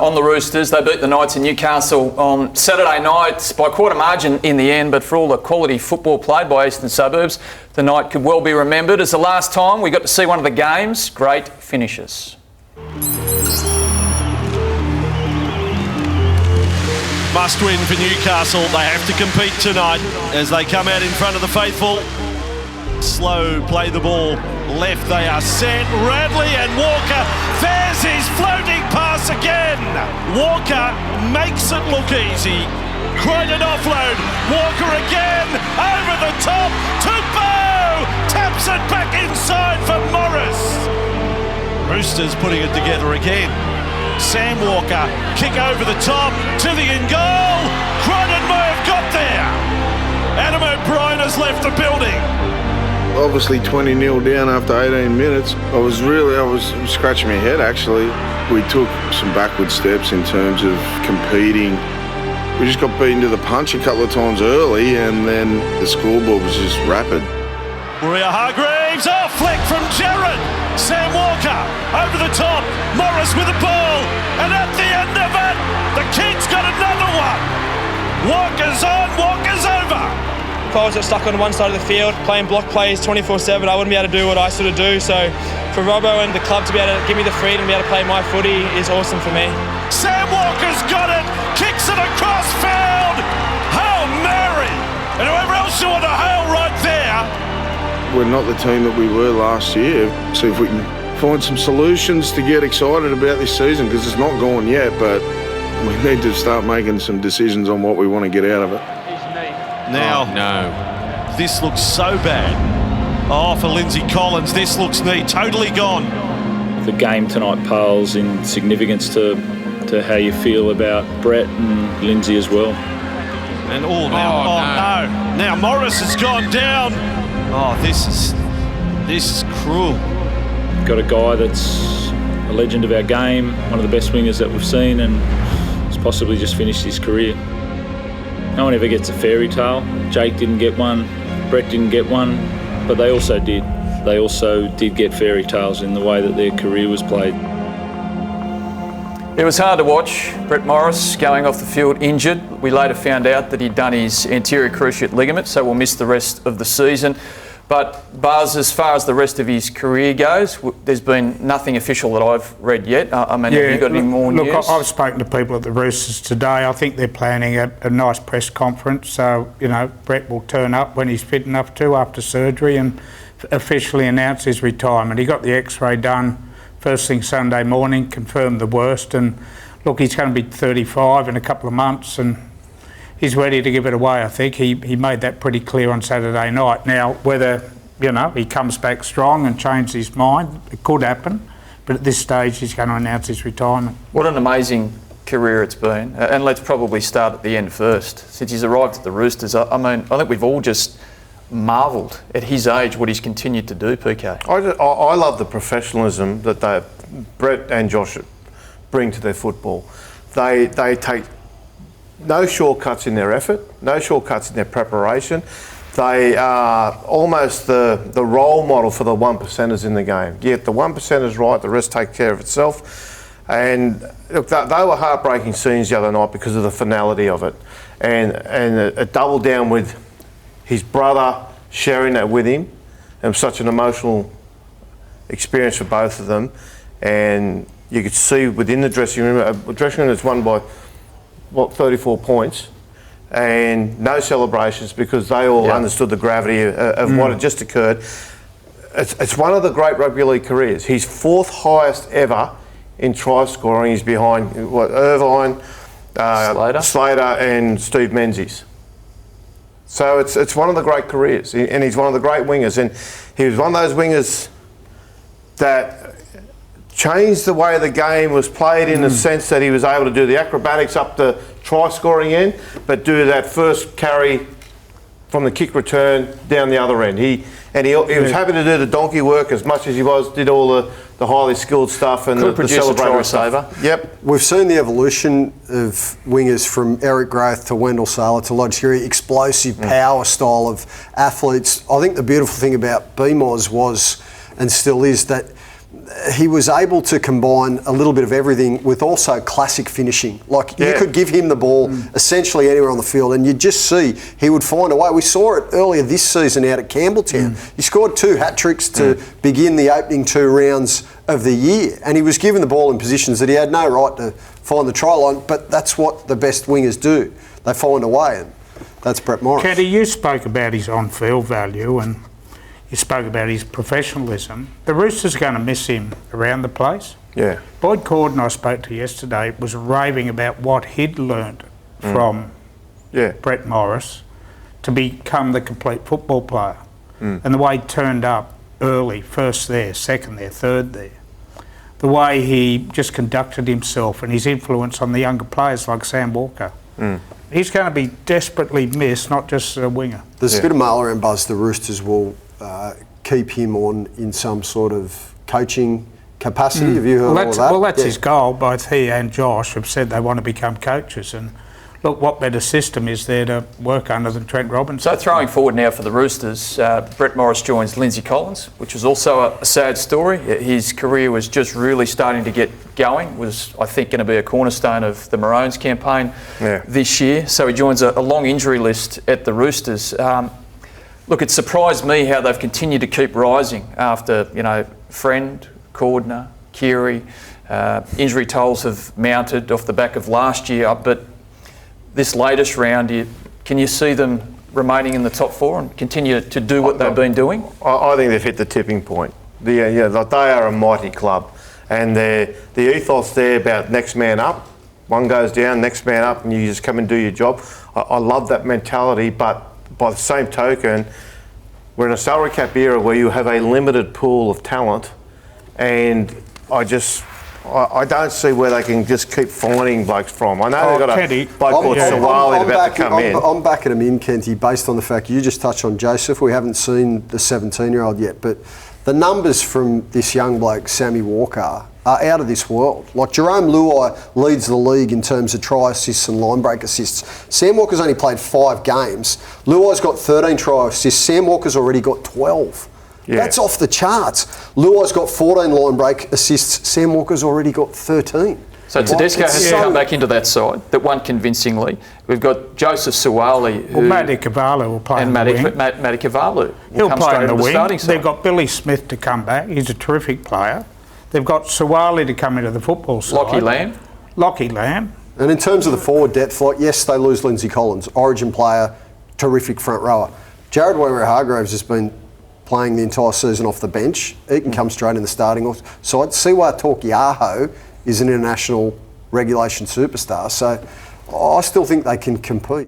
On the Roosters, they beat the Knights in Newcastle on Saturday night by quite a margin in the end, but for all the quality football played by Eastern Suburbs, the night could well be remembered as the last time we got to see one of the game's great finishes. Must win for Newcastle. They have to compete tonight as they come out in front of the faithful. Slow play the ball. Left they are set. Radley and Walker. There's his floating pass again. Walker makes it look easy. Croydon offload. Walker again. Over the top to Bow. Taps it back inside for Morris. Roosters putting it together again. Sam Walker. Kick over the top to the in goal. Croydon may have got there. Adam O'Brien has left the building. Obviously 20-0 down after 18 minutes. I was scratching my head actually. We took some backward steps in terms of competing. We just got beaten to the punch a couple of times early and then the scoreboard was just rapid. Maria Hargreaves, flick from Jared. Sam Walker over the top. Morris with the ball. And at the end of it, the kid's got another one. Walker's on, Walker's over. If I was stuck on one side of the field playing block plays 24/7, I wouldn't be able to do what I sort of do. So for Robbo and the club to be able to give me the freedom to be able to play my footy is awesome for me. Sam Walker's got it, kicks it across field. Hail Mary! And whoever else you want to hail right there. We're not the team that we were last year. See if we can find some solutions to get excited about this season because it's not gone yet, but we need to start making some decisions on what we want to get out of it. Now, no. This looks so bad. For Lindsay Collins, this looks neat, totally gone. The game tonight pales in significance to how you feel about Brett and Lindsay as well. And no. Now Morris has gone down. This is cruel. Got a guy that's a legend of our game, one of the best wingers that we've seen, and has possibly just finished his career. No one ever gets a fairy tale. Jake didn't get one, Brett didn't get one, but they also did. They also did get fairy tales in the way that their career was played. It was hard to watch Brett Morris going off the field injured. We later found out that he'd done his anterior cruciate ligament, so we'll miss the rest of the season. But Buzz, as far as the rest of his career goes, there's been nothing official that I've read yet. Have you got any more news? Look, I've spoken to people at the Roosters today. I think they're planning a nice press conference. So, Brett will turn up when he's fit enough to after surgery and officially announce his retirement. He got the X-ray done first thing Sunday morning, confirmed the worst. And look, he's going to be 35 in a couple of months and he's ready to give it away, I think. He made that pretty clear on Saturday night. Now, whether, he comes back strong and changes his mind, it could happen. But at this stage, he's going to announce his retirement. What an amazing career it's been. And let's probably start at the end first. Since he's arrived at the Roosters, I think we've all just marvelled at his age what he's continued to do, PK. I love the professionalism that Brett and Josh bring to their football. They take no shortcuts in their effort, no shortcuts in their preparation. They are almost the role model for the 1%ers in the game. Get the 1%ers right, the rest take care of itself. And look, they were heartbreaking scenes the other night because of the finality of it. And a double down with his brother sharing that with him. It was such an emotional experience for both of them. And you could see within the dressing room, a dressing room that's won by 34 points and no celebrations because they all understood the gravity of what had just occurred. It's one of the great rugby league careers. He's fourth highest ever in try scoring. He's behind Irvine, Slater and Steve Menzies. So it's one of the great careers and he's one of the great wingers, and he was one of those wingers that changed the way the game was played in the sense that he was able to do the acrobatics up the try scoring end, but do that first carry from the kick return down the other end. He was happy to do the donkey work as much as he did all the highly skilled stuff and the celebratory stuff. Yep. We've seen the evolution of wingers from Eric Grath to Wendell Saylor to Lodge Geary, explosive power style of athletes. I think the beautiful thing about BMOS was, and still is, that he was able to combine a little bit of everything with also classic finishing. Like, you could give him the ball essentially anywhere on the field and you'd just see he would find a way. We saw it earlier this season out at Campbelltown. He scored 2 hat-tricks to begin the opening 2 rounds of the year, and he was given the ball in positions that he had no right to find the try line, but that's what the best wingers do. They find a way, and that's Brett Morris. Kenny, you spoke about his on-field value and you spoke about his professionalism. The Roosters are going to miss him around the place. Yeah. Boyd Cordon, I spoke to yesterday, was raving about what he'd learnt from Brett Morris to become the complete football player. And the way he turned up early, first there, second there, third there. The way he just conducted himself and his influence on the younger players like Sam Walker. He's going to be desperately missed, not just a winger. There's a bit of mail around buzz the Roosters will keep him on in some sort of coaching capacity. Have you heard all of that? Well, that's his goal. Both he and Josh have said they want to become coaches. And look, what better system is there to work under than Trent Robinson? So throwing forward now for the Roosters, Brett Morris joins Lindsay Collins, which is also a sad story. His career was just really starting to get going, was I think going to be a cornerstone of the Maroons campaign this year. So he joins a long injury list at the Roosters. Look, it surprised me how they've continued to keep rising after, you know, Friend, Cordner, Keary. Injury tolls have mounted off the back of last year, but this latest round, can you see them remaining in the top 4 and continue to do what they've been doing? I think they've hit the tipping point. They are a mighty club, and the ethos there about next man up. One goes down, next man up, and you just come and do your job. I love that mentality, but by the same token, we're in a salary cap era where you have a limited pool of talent, and I don't see where they can just keep finding blokes from. I know they've got a bloke called CASUALTY about to come in. I'm backing him in, Kenty, based on the fact you just touched on Joseph. We haven't seen the 17-year-old yet, but the numbers from this young bloke, Sammy Walker, are out of this world. Like, Jerome Luai leads the league in terms of try assists and line break assists. Sam Walker's only played 5 games. Luai's got 13 try assists. Sam Walker's already got 12. That's off the charts. Luai's got 14 line break assists. Sam Walker's already got 13. So Tedesco has to come back into that side that won convincingly. We've got Joseph Suwali, Well, Matty Cavallo will play in the wing. Matty Cavallo He'll come play straight in the into wing. starting side. They've got Billy Smith to come back. He's a terrific player. They've got Suwali to come into the football side. Lockie Lamb. And in terms of the forward depth, like, yes, they lose Lindsay Collins, Origin player, terrific front rower. Jared Waerea-Hargreaves has been playing the entire season off the bench. He can come straight in the starting side. Siwa Torkiaho is an international regulation superstar, so I still think they can compete.